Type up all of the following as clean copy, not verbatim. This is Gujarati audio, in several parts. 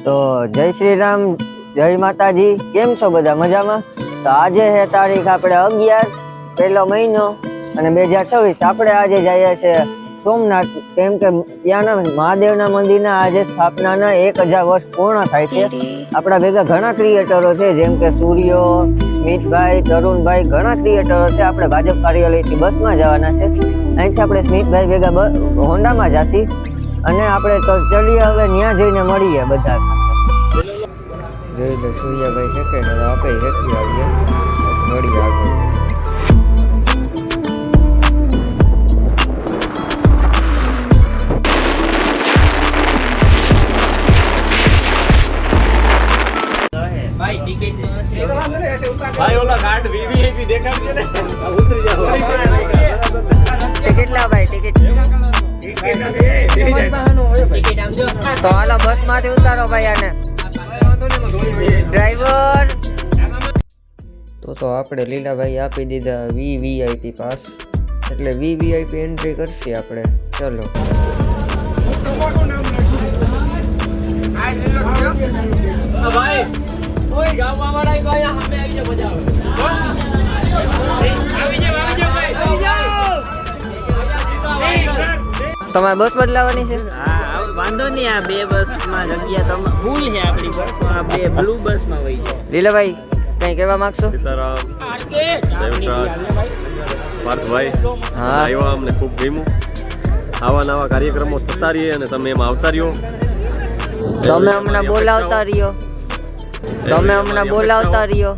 તો જય શ્રી રામ, જય માતાજી. કેમ છો બધા? મજામાં? તો આજે છે તારીખ આપણે 11 પહેલો મહિનો અને 2026. આપણે આજે જઈએ છીએ સોમનાથ, કેમ કે ત્યાંના મહાદેવના મંદિરના આજે સ્થાપનાના 1000 વર્ષ પૂર્ણ થાય છે. આપણા ભેગા ઘણા ક્રિએટરો છે, જેમ કે સૂર્યો, સ્મિતભાઈ, તરુણભાઈ, ઘણા ક્રિએટરો છે. આપણે ભાજપ કાર્યાલયથી બસમાં જવાના છે. અહીંથી આપણે સ્મિતભાઈ ભેગા હોન્ડામાં જાસી અને આપણે તો ચડીએ. હવે ત્યાં જઈને મળીએ બધા સાથે. જોઈ લે સૂર્યાભાઈ હેકે, હવે આપણે હેકી આવીએ, મળીએ આગળ. ભાઈ ઓલા કાર્ડ વીવીઆઈપી દેખાડજે ને, ઉતરી જાવ. ટિકિટ લાવ ભાઈ, ટિકિટ. તો હાલો બસ માંથી ઉતારો ભાઈ આને. ડ્રાઈવર. તો આપણે લીલાભાઈ આપી દીધા વીવીઆઈપી પાસ, એટલે વીવીઆઈપી એન્ટ્રી કરશે આપણે. ચલો ભાઈ ઓય ગામમાં વાળા ભાઈ સામે આવી જાવ, મજા આવે. તમારે બસ બદલાવાની છે? હા વાંધો નહીં, આ બે બસમાં જગ્યા તો ફૂલ છે આપણી બસ, આ બે બ્લુ બસમાં વહી જાય. લીલાભાઈ કઈ કહેવા માંગશો? પાર્થભાઈ હા, આવ્યા, અમને ખૂબ ગમ્યું. આવા નવા કાર્યક્રમો થતા રહીએ અને તમે એમાં આવતા રહ્યો. તમે હમણાં બોલાવતા રહ્યો, તમે હમણાં બોલાવતા રહ્યો.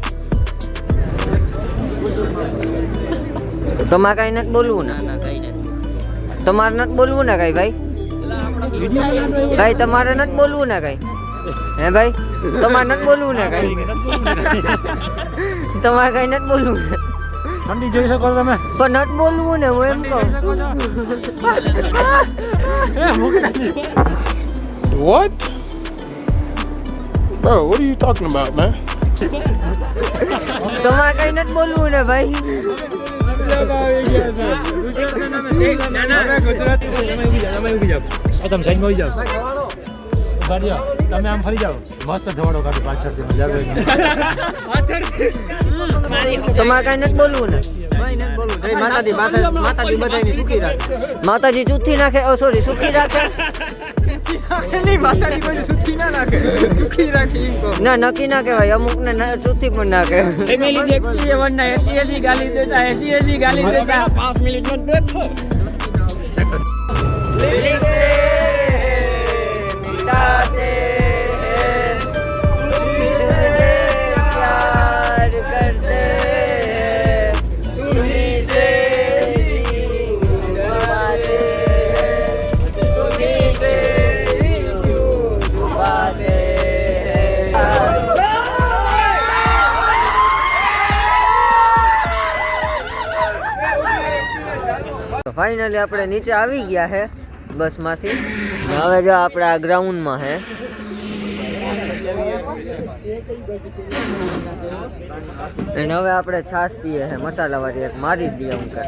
તમારે કઈ નથી બોલવું ને? ના કઈ નથી. તમારે નથી બોલવું ને કઈ ભાઈ? કઈ તમારે નથી બોલવું ને કઈ? હે ભાઈ તમારે નથી બોલવું ને કઈ? તમારે કઈ નથી બોલવું ને? ઠંડી જોઈ શકો તમે. પણ નથી બોલવું ને, હું એમ કહું. What? Bro, what are you talking about, man? તમારે કઈ નથી બોલવું ને ભાઈ? તમે સાઈડમાં આવી જાઓ. તમે આમ ફરી જાઓ, મસ્ત ધોવાડો કાઢો પાછળથી, મજા આવે. તમારે કઈ નથી બોલવું ને? માતાજી ચૂથી નાખે. ઓ સોરી, સુખી રાખે. ના નક્કી ના કહેવાય, અમુક ને ચૂથી પણ નાખે. ફેમિલી देखती है वरना ऐसी गाली देता, ऐसी गाली देता. 5 मिनट मत बैठो. मिटाते हैं तुमसे प्यार करते हैं, तुम्हीं से छुपाते हैं, तुम्हीं से छुपाते हैं. તો ફાઇનલી આપણે નીચે આવી ગયા છે બસમાંથી. હવે જો આપણે આ ગ્રાઉન્ડમાં હે. અને હવે આપણે છાશ પીએ છે મસાલાવાળી, એક મારી જ દઈએ હું કે.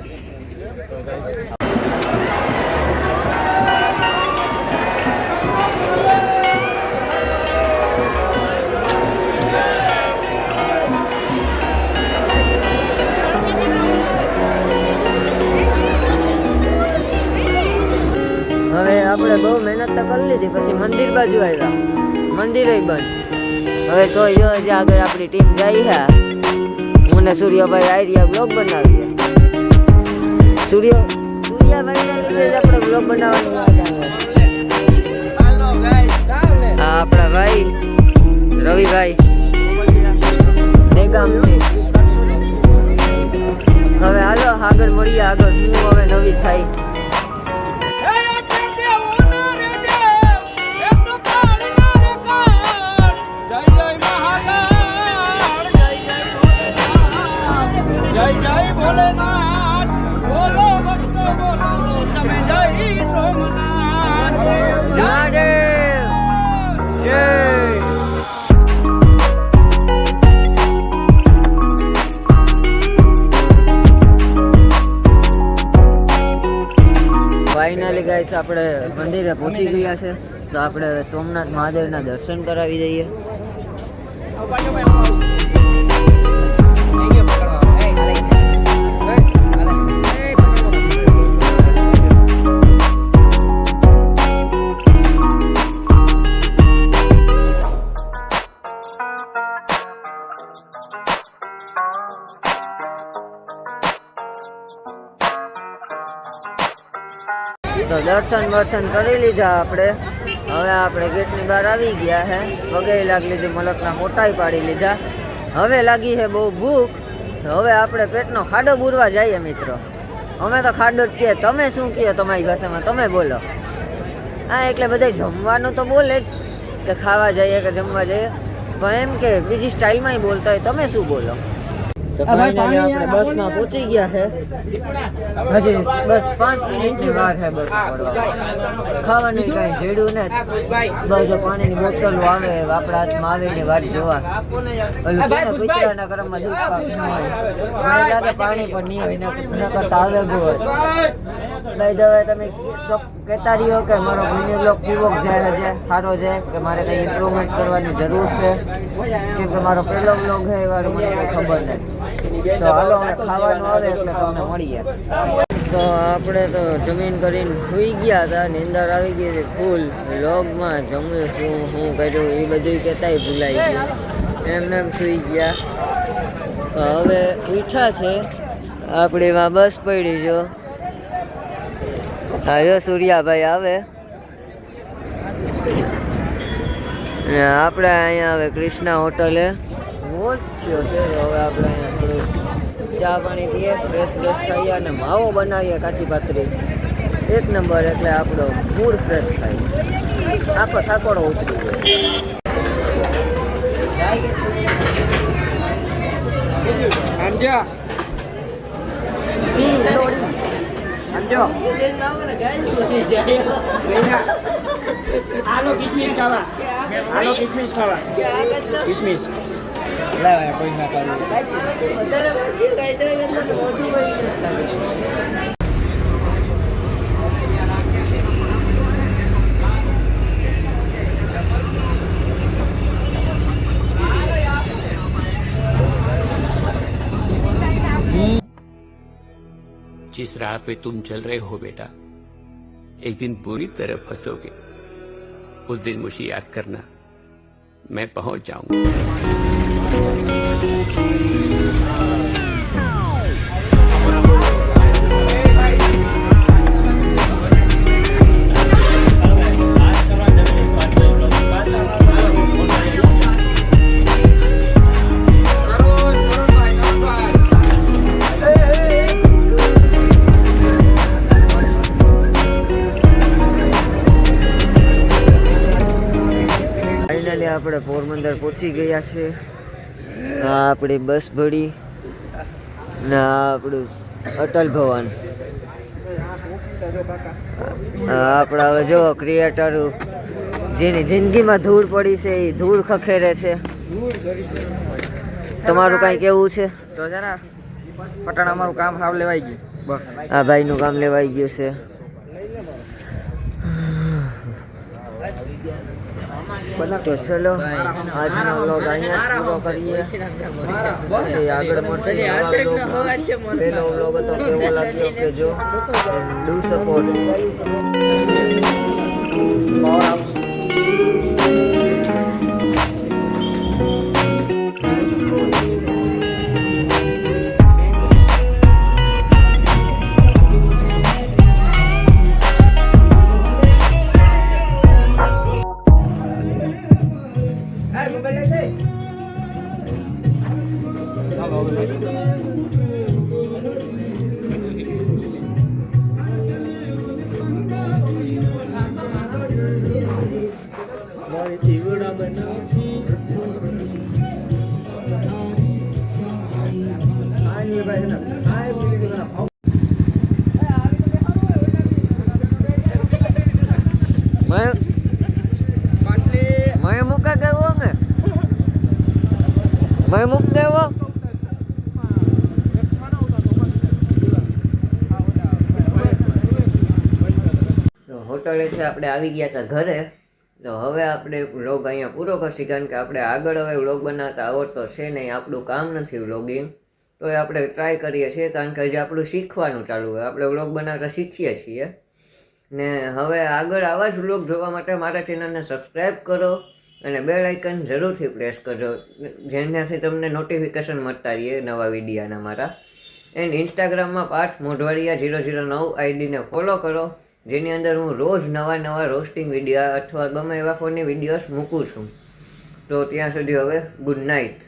હવે આપણે બહુ મહેનત તો કરી લીધી, પછી મંદિર બાજુ આવ્યા, મંદિર બંધ. હવે તો જો હજી આગળ આપણી ટીમ જાય છે. હું ને સૂર્યભાઈ આઈડિયા બ્લોગ બનાવીએ. સૂર્યાભાઈના લીધે જ આપણે બ્લોગ બનાવવાની વાત આવે. આ આપણા ભાઈ રવિભાઈ દેગામથી. હવે હાલો આગળ મળીએ, આગળ શું હવે નવી થાય. ફાઇનલી ગાઈસ આપણે મંદિરે પહોંચી ગયા છે. તો આપણે હવે સોમનાથ મહાદેવના દર્શન કરાવી દઈએ. તો દર્શન કરી લીધા આપણે. હવે આપણે ગેટની બહાર આવી ગયા હે. વગેરે લાગી લીધી, મલકના ફોટાઈ પાડી લીધા. હવે લાગી છે બહુ ભૂખ. હવે આપણે પેટનો ખાડો બુરવા જઈએ મિત્રો. અમે તો ખાડો જ કહીએ, તમે શું કહો તમારી ભાષામાં, તમે બોલો. હા, એટલે બધા જમવાનું તો બોલે જ કે ખાવા જઈએ કે જમવા જઈએ, પણ એમ કે બીજી સ્ટાઇલમાં બોલતા હોય. તમે શું બોલો? તો ફાઇનલી આપણે બસમાં પહોંચી ગયા છે. હજી બસ 5 મિનિટની વાર છે બસ પડવા. ખાવાનું કઈ જેડું ને, બધું પાણીની બોટલો આવે આપણા હાથમાં, આવીને વાટ જોવા. ઓલું કે કૂતરાના ઘરમાં દૂધ પાક ન હોય, મને લાગે પાણી પણ નહીં હોય, એના કરતા આવે ગો હોય. ભાઈ દવે તમે કહેતા રહ્યો કે મારો મિની બ્લોગ કેવો જાય છે, સારો છે કે મારે કંઈ ઇમ્પ્રુવમેન્ટ કરવાની જરૂર છે, કેમ કે મારો પહેલો બ્લોગ છે એ વાળો મને કંઈ ખબર નથી. તો હાલો હવે ખાવાનું આવે એટલે તમને મળીએ. તો આપણે તો જમીન કરીને સૂઈ ગયા હતા, નીંદર આવી ગઈ હતી ફૂલ. વ્લોગમાં જમ્યું શું કર્યું એ બધું કહેતાય ભૂલાઈ ગયું, એમને સૂઈ ગયા. તો હવે ઉઠ્યા છે, આપણી એમાં બસ પડી જો. હા, સૂર્યાભાઈ આવે ને આપણે અહીંયા હવે કૃષ્ણા હોટલે પહોંચ્યો છે. હવે આપણે અહીંયા થોડું ચા પાણી પીએ, ફ્રેશ થઈએ અને માવો બનાવીએ કાચી પાતરી. 1 નંબર, એટલે આપણો મૂડ ફ્રેશ થાય, આખો થાકોડો ઉતરી જાય. આલો કિસમિસ ખાવા કિસમિસ કોઈ ના जिस राह पे तुम चल रहे हो बेटा, एक दिन पूरी तरह फंसोगे. उस दिन मुझे याद करना, मैं पहुंच जाऊंगा. આપણે પોરબંદર પહોંચી ગયા છે. આ આપણી બસ ભળી ને આ આપણું અટલ ભવન. આપણા હવે જો ક્રિએટર જેની જિંદગીમાં ધૂળ પડી છે એ ધૂળ ખખેરે છે. તમારું કાંઈ કેવું છે? તો જરા પટાણ અમારું કામ હાવ લેવાઈ ગયું. આ ભાઈનું કામ લેવાઈ ગયું છે. તો ચલો આજનો વ્લોગ અહીંયા પૂરો કરીએ, પછી આગળ મળશે નવા વ્લોગમાં. પહેલો વ્લોગ હતો કેવો લાગ્યો કે જો ડુ સપોર્ટ. मैं मुका गयो ने मैं मुक देવો હોટલે છે આપણે આવી ગયા હતા ઘરે. તો હવે આપણે વ્લોગ અહીંયા પૂરો કરશી, કારણ કે આપણે આગળ હવે વ્લોગ બનાવતા આવડતો છે નહીં, આપણું કામ નથી વ્લોગિંગ. તો એ આપણે ટ્રાય કરીએ છીએ, કારણ કે હજી આપણું શીખવાનું ચાલુ હોય. આપણે વ્લોગ બનાવતા શીખીએ છીએ ને હવે આગળ આવા જ વ્લોગ જોવા માટે મારા ચેનલને સબસ્ક્રાઈબ કરો અને બેલ આઇકન જરૂરથી પ્રેસ કરજો, જેનાથી તમને નોટિફિકેશન મળતા રહીએ નવા વિડીયાના મારા. એન્ડ ઇન્સ્ટાગ્રામમાં પાર્થ મોઢવાડિયા 009 આઈડીને ફોલો કરો, જેની અંદર હું રોજ નવા રોસ્ટિંગ વિડીયા અથવા ગમે એવા ફોનની વિડીયોઝ મૂકું છું. તો ત્યાં સુધી હવે ગુડ નાઇટ.